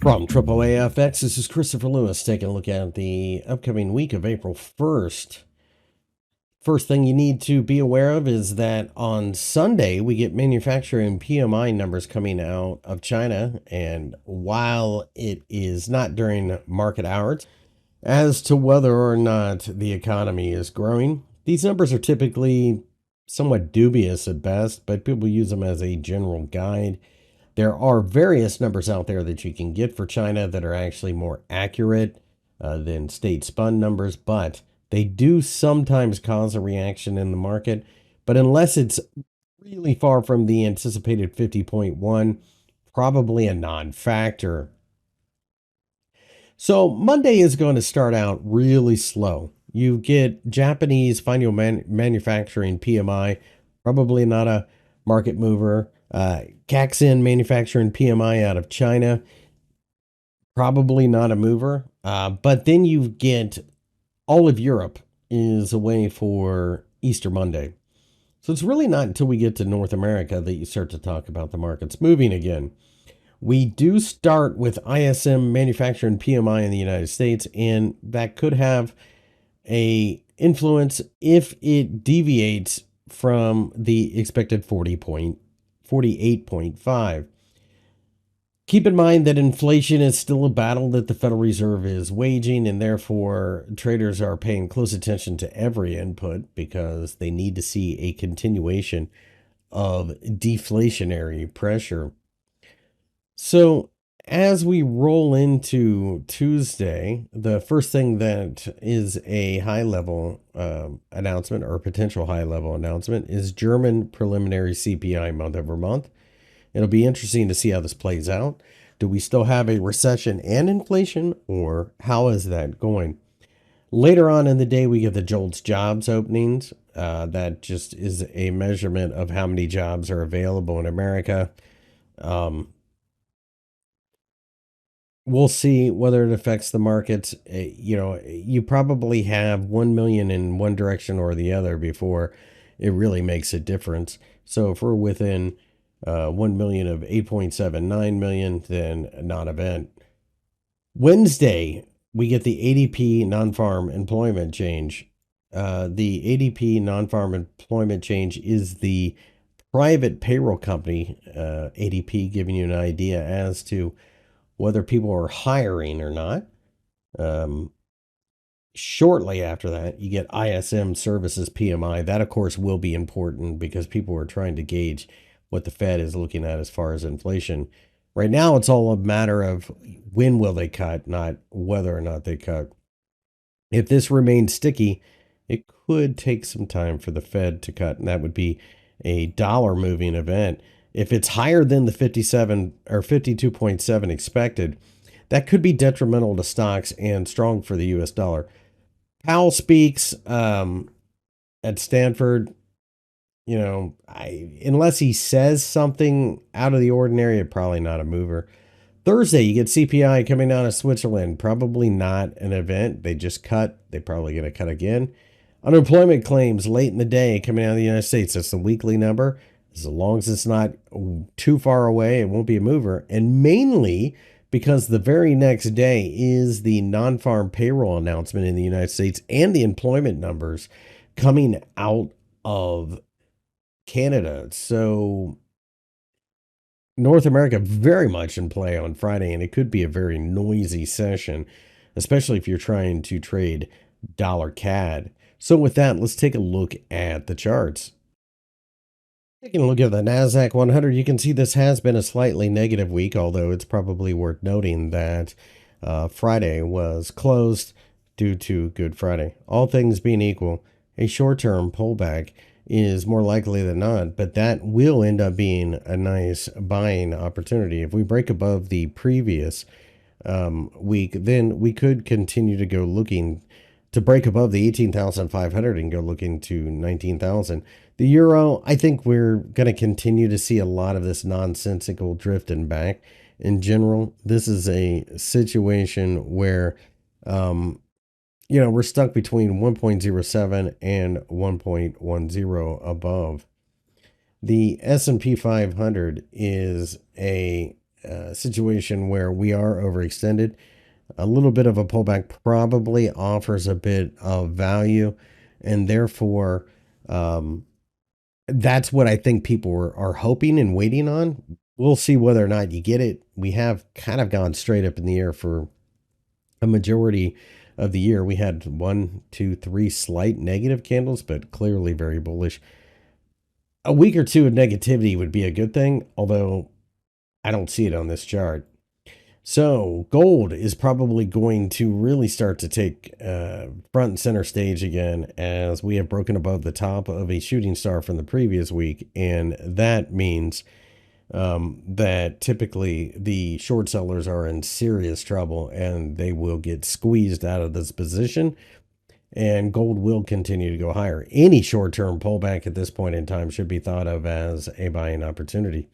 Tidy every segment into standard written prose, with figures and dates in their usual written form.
From AAAFx, this is Christopher Lewis taking a look at the upcoming week of April 1st. First thing you need to be aware of is that on Sunday, we get manufacturing PMI numbers coming out of China. And while it is not during market hours, as to whether or not the economy is growing, these numbers are typically somewhat dubious at best, but people use them as a general guide. There are various numbers out there that you can get for China that are actually more accurate than state-spun numbers, but they do sometimes cause a reaction in the market. But unless it's really far from the anticipated 50.1, probably a non-factor. So Monday is going to start out really slow. You get Japanese final manufacturing PMI, probably not a market mover. Caxin manufacturing PMI out of China, probably not a mover. But then you get all of Europe is away for Easter Monday. So it's really not until we get to North America that you start to talk about the markets moving again. We do start with ISM manufacturing PMI in the United States, and that could have a influence if it deviates from the expected 48.5. Keep in mind that inflation is still a battle that the Federal Reserve is waging, and therefore traders are paying close attention to every input because they need to see a continuation of deflationary pressure. So as we roll into Tuesday, the first thing that is a high-level announcement or potential high-level announcement is German preliminary CPI month over month. It'll be interesting to see how this plays out. Do we still have a recession and inflation, or how is that going? Later on in the day, we get the JOLTS jobs openings. That just is a measurement of how many jobs are available in America. We'll see whether it affects the markets. You probably have 1 million in one direction or the other before it really makes a difference. So if we're within 1 million of 8.79 million, then non-event. Wednesday, we get the ADP non-farm employment change. The ADP non-farm employment change is the private payroll company, ADP, giving you an idea as to whether people are hiring or not. Shortly after that, you get ISM services PMI. That, of course, will be important because people are trying to gauge what the Fed is looking at as far as inflation. Right now, it's all a matter of when will they cut, not whether or not they cut. If this remains sticky, it could take some time for the Fed to cut, and that would be a dollar moving event. If it's higher than the 57 or 52.7 expected, that could be detrimental to stocks and strong for the US dollar. Powell speaks at Stanford. Unless he says something out of the ordinary, it's probably not a mover. Thursday, you get CPI coming out of Switzerland. Probably not an event. They just cut. They're probably going to cut again. Unemployment claims late in the day coming out of the United States. That's the weekly number. As long as it's not too far away, it won't be a mover. And mainly because the very next day is the non-farm payroll announcement in the United States and the employment numbers coming out of Canada. So North America very much in play on Friday, and it could be a very noisy session, especially if you're trying to trade dollar CAD. So with that, let's take a look at the charts. Taking a look at the NASDAQ 100, you can see this has been a slightly negative week, although it's probably worth noting that Friday was closed due to Good Friday. All things being equal, a short-term pullback is more likely than not, but that will end up being a nice buying opportunity. If we break above the previous week, then we could continue to go looking to break above the 18,500 and go looking to 19,000. The euro, I think we're going to continue to see a lot of this nonsensical drifting back. In general, this is a situation where, we're stuck between 1.07 and 1.10 above. The S&P 500 is a situation where we are overextended. A little bit of a pullback probably offers a bit of value, and therefore, that's what I think people are hoping and waiting on. We'll see whether or not you get it. We have kind of gone straight up in the air for a majority of the year. We had 1, 2, 3 slight negative candles, but clearly very bullish. A week or two of negativity would be a good thing, although I don't see it on this chart. So gold is probably going to really start to take front and center stage again, as we have broken above the top of a shooting star from the previous week. And that means that typically the short sellers are in serious trouble and they will get squeezed out of this position, and gold will continue to go higher. Any short-term pullback at this point in time should be thought of as a buying opportunity.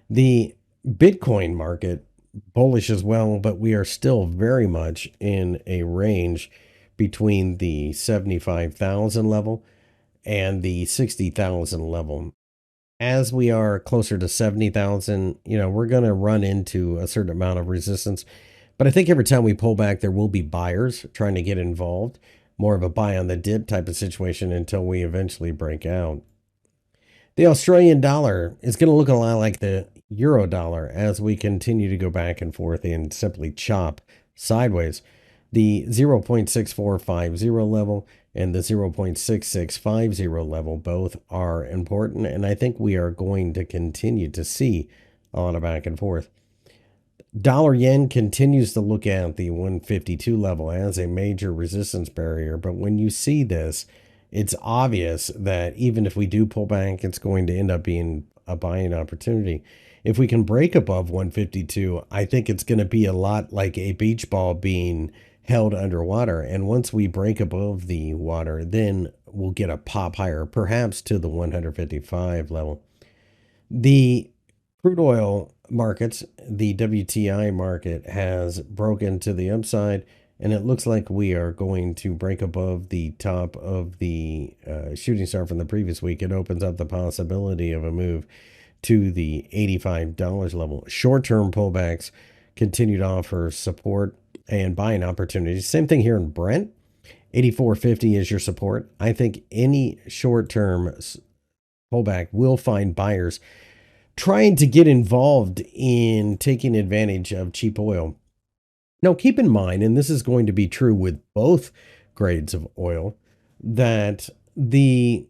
The Bitcoin market, bullish as well, but we are still very much in a range between the 75,000 level and the 60,000 level. As we are closer to 70,000, we're going to run into a certain amount of resistance. But I think every time we pull back, there will be buyers trying to get involved. More of a buy on the dip type of situation until we eventually break out. The Australian dollar is going to look a lot like the euro dollar as we continue to go back and forth and simply chop sideways. The 0.6450 level and the 0.6650 level both are important, and I think we are going to continue to see a lot of back and forth. Dollar yen continues to look at the 152 level as a major resistance barrier, but when you see this, it's obvious that even if we do pull back, it's going to end up being a buying opportunity. If we can break above 152, I think it's going to be a lot like a beach ball being held underwater. And once we break above the water, then we'll get a pop higher, perhaps to the 155 level. The crude oil markets, the WTI market has broken to the upside, and it looks like we are going to break above the top of the shooting star from the previous week. It opens up the possibility of a move to the $85 level. Short-term pullbacks continue to offer support and buying opportunities. Same thing here in Brent. 84.50 is your support. I think any short-term pullback will find buyers trying to get involved in taking advantage of cheap oil. Now, keep in mind, and this is going to be true with both grades of oil, that the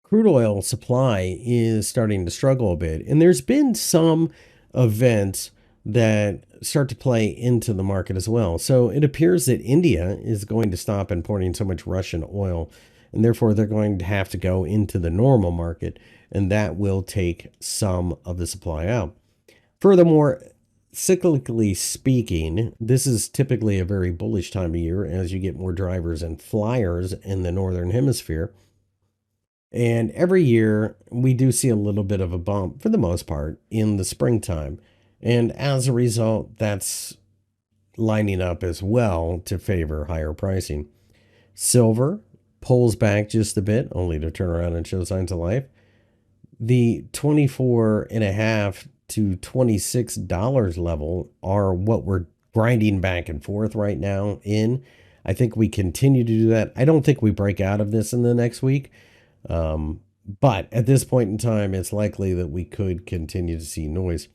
crude oil supply is starting to struggle a bit. And there's been some events that start to play into the market as well. So it appears that India is going to stop importing so much Russian oil, and therefore they're going to have to go into the normal market, and that will take some of the supply out. Furthermore, cyclically speaking, this is typically a very bullish time of year as you get more drivers and flyers in the northern hemisphere. And every year we do see a little bit of a bump for the most part in the springtime. And as a result, that's lining up as well to favor higher pricing. Silver pulls back just a bit, only to turn around and show signs of life. The 24.5 to $26 level are what we're grinding back and forth right now in. I think we continue to do that. I don't think we break out of this in the next week. But at this point in time, it's likely that we could continue to see noise.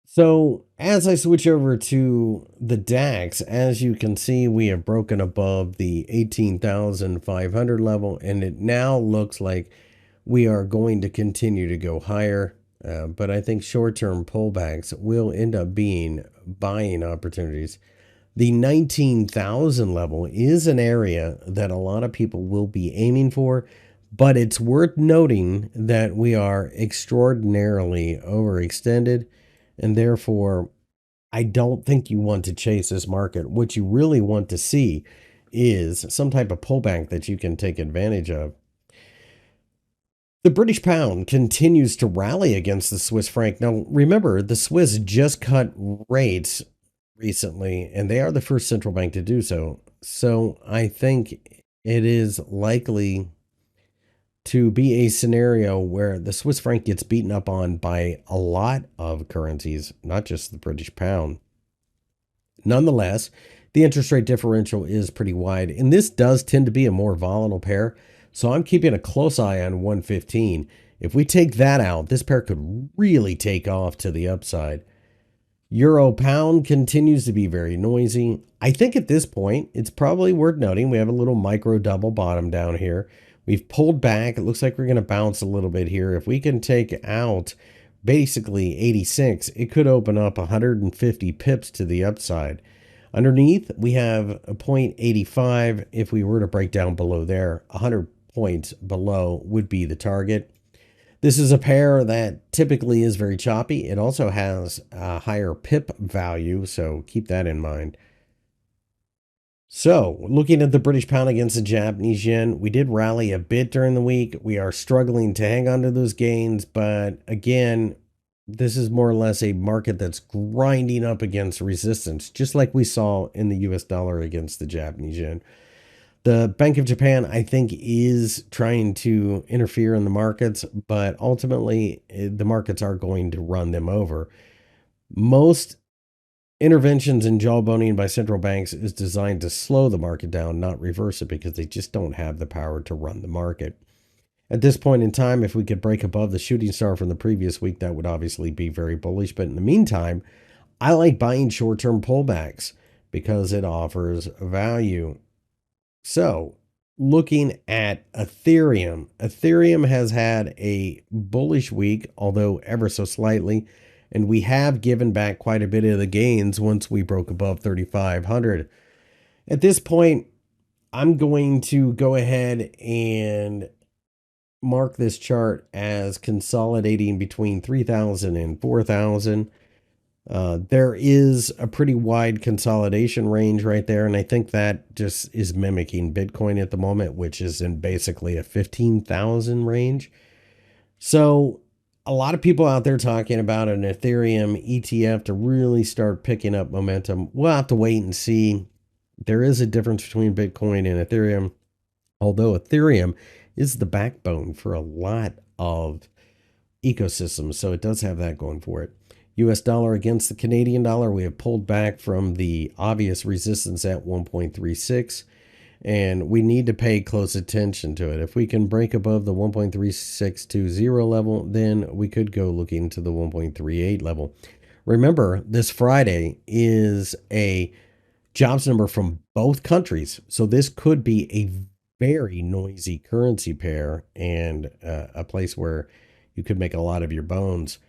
So as I switch over to the DAX, as you can see, we have broken above the 18,500 level, and it now looks like we are going to continue to go higher. But I think short-term pullbacks will end up being buying opportunities. The 19,000 level is an area that a lot of people will be aiming for, but it's worth noting that we are extraordinarily overextended, and therefore I don't think you want to chase this market. What you really want to see is some type of pullback that you can take advantage of. The British pound continues to rally against the Swiss franc. Now, remember, the Swiss just cut rates recently, and they are the first central bank to do so. So I think it is likely to be a scenario where the Swiss franc gets beaten up on by a lot of currencies, not just the British pound. Nonetheless, the interest rate differential is pretty wide, and this does tend to be a more volatile pair. So I'm keeping a close eye on 115. If we take that out, this pair could really take off to the upside. Euro pound continues to be very noisy. I think at this point, it's probably worth noting we have a little micro double bottom down here. We've pulled back. It looks like we're going to bounce a little bit here. If we can take out basically 86, it could open up 150 pips to the upside. Underneath, we have a 0.85. If we were to break down below there, 100 points below would be the target. This is a pair that typically is very choppy. It also has a higher pip value, so keep that in mind. So, looking at the British pound against the Japanese yen, we did rally a bit during the week. We are struggling to hang on to those gains, but again, this is more or less a market that's grinding up against resistance, just like we saw in the US dollar against the Japanese yen. The Bank of Japan, I think, is trying to interfere in the markets, but ultimately the markets are going to run them over. Most interventions in jawboning by central banks is designed to slow the market down, not reverse it, because they just don't have the power to run the market. At this point in time, if we could break above the shooting star from the previous week, that would obviously be very bullish. But in the meantime, I like buying short-term pullbacks because it offers value. So, looking at Ethereum, Ethereum has had a bullish week, although ever so slightly, and we have given back quite a bit of the gains once we broke above 3,500. At this point, I'm going to go ahead and mark this chart as consolidating between 3,000 and 4,000. There is a pretty wide consolidation range right there, and I think that just is mimicking Bitcoin at the moment, which is in basically a 15,000 range. So a lot of people out there talking about an Ethereum ETF to really start picking up momentum. We'll have to wait and see. There is a difference between Bitcoin and Ethereum, although Ethereum is the backbone for a lot of ecosystems, so it does have that going for it. US dollar against the Canadian dollar, we have pulled back from the obvious resistance at 1.36, and we need to pay close attention to it. If we can break above the 1.3620 level, then we could go looking to the 1.38 level. Remember, this Friday is a jobs number from both countries, so this could be a very noisy currency pair and a place where you could make a lot of your bones.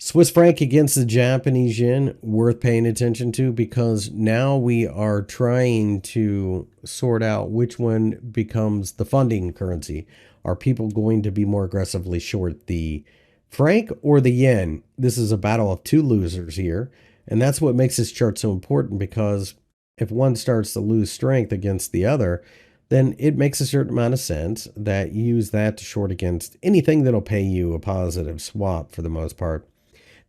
Swiss franc against the Japanese yen, worth paying attention to, because now we are trying to sort out which one becomes the funding currency. Are people going to be more aggressively short the franc or the yen? This is a battle of two losers here, and that's what makes this chart so important, because if one starts to lose strength against the other, then it makes a certain amount of sense that you use that to short against anything that'll pay you a positive swap for the most part.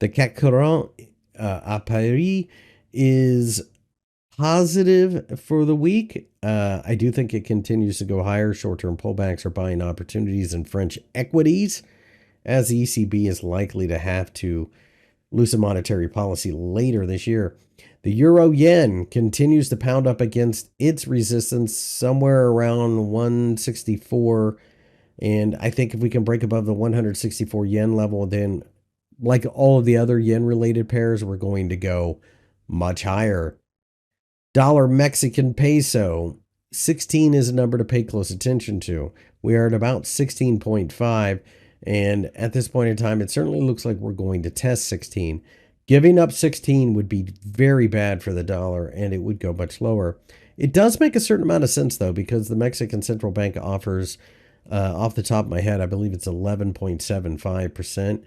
The CAC 40 à Paris is positive for the week. I do think it continues to go higher. Short-term pullbacks are buying opportunities in French equities, as the ECB is likely to have to loosen monetary policy later this year. The euro yen continues to pound up against its resistance somewhere around 164. And I think if we can break above the 164 yen level, then like all of the other yen-related pairs, we're going to go much higher. Dollar Mexican peso, 16 is a number to pay close attention to. We are at about 16.5, and at this point in time, it certainly looks like we're going to test 16. Giving up 16 would be very bad for the dollar, and it would go much lower. It does make a certain amount of sense, though, because the Mexican Central Bank offers, off the top of my head, I believe it's 11.75%.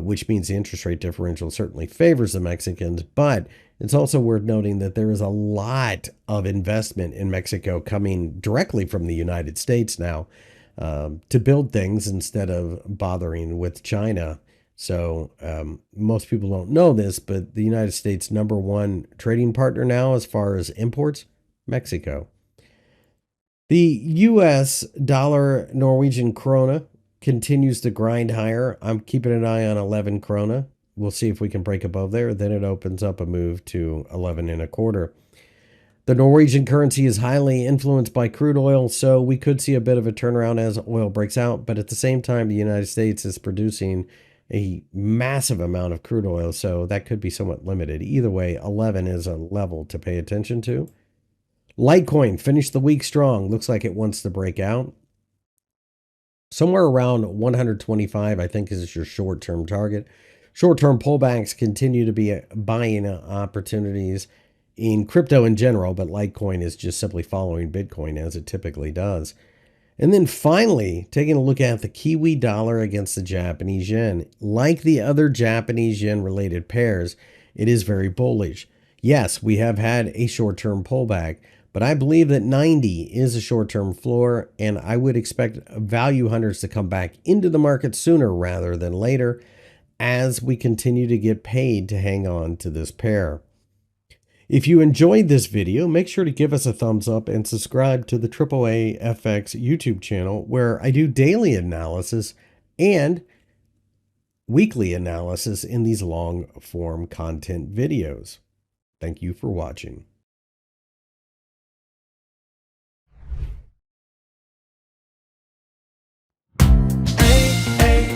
Which means the interest rate differential certainly favors the Mexicans, but it's also worth noting that there is a lot of investment in Mexico coming directly from the United States now to build things instead of bothering with China. So most people don't know this, but the United States' number one trading partner now as far as imports, Mexico. The US dollar Norwegian krona continues to grind higher. I'm keeping an eye on 11 krona. We'll see if we can break above there. Then it opens up a move to 11 and a quarter. The Norwegian currency is highly influenced by crude oil, so we could see a bit of a turnaround as oil breaks out. But at the same time, the United States is producing a massive amount of crude oil, so that could be somewhat limited. Either way, 11 is a level to pay attention to. Litecoin finished the week strong. Looks like it wants to break out. Somewhere around 125, I think, is your short-term target. Short-term pullbacks continue to be buying opportunities in crypto in general, but Litecoin is just simply following Bitcoin as it typically does. And then finally, taking a look at the Kiwi dollar against the Japanese yen. Like the other Japanese yen related pairs, it is very bullish. Yes, we have had a short-term pullback, but I believe that 90 is a short-term floor, and I would expect value hunters to come back into the market sooner rather than later as we continue to get paid to hang on to this pair. If you enjoyed this video, make sure to give us a thumbs up and subscribe to the AAAFx YouTube channel, where I do daily analysis and weekly analysis in these long form content videos. Thank you for watching.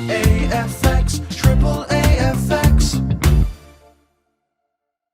AAAFx, triple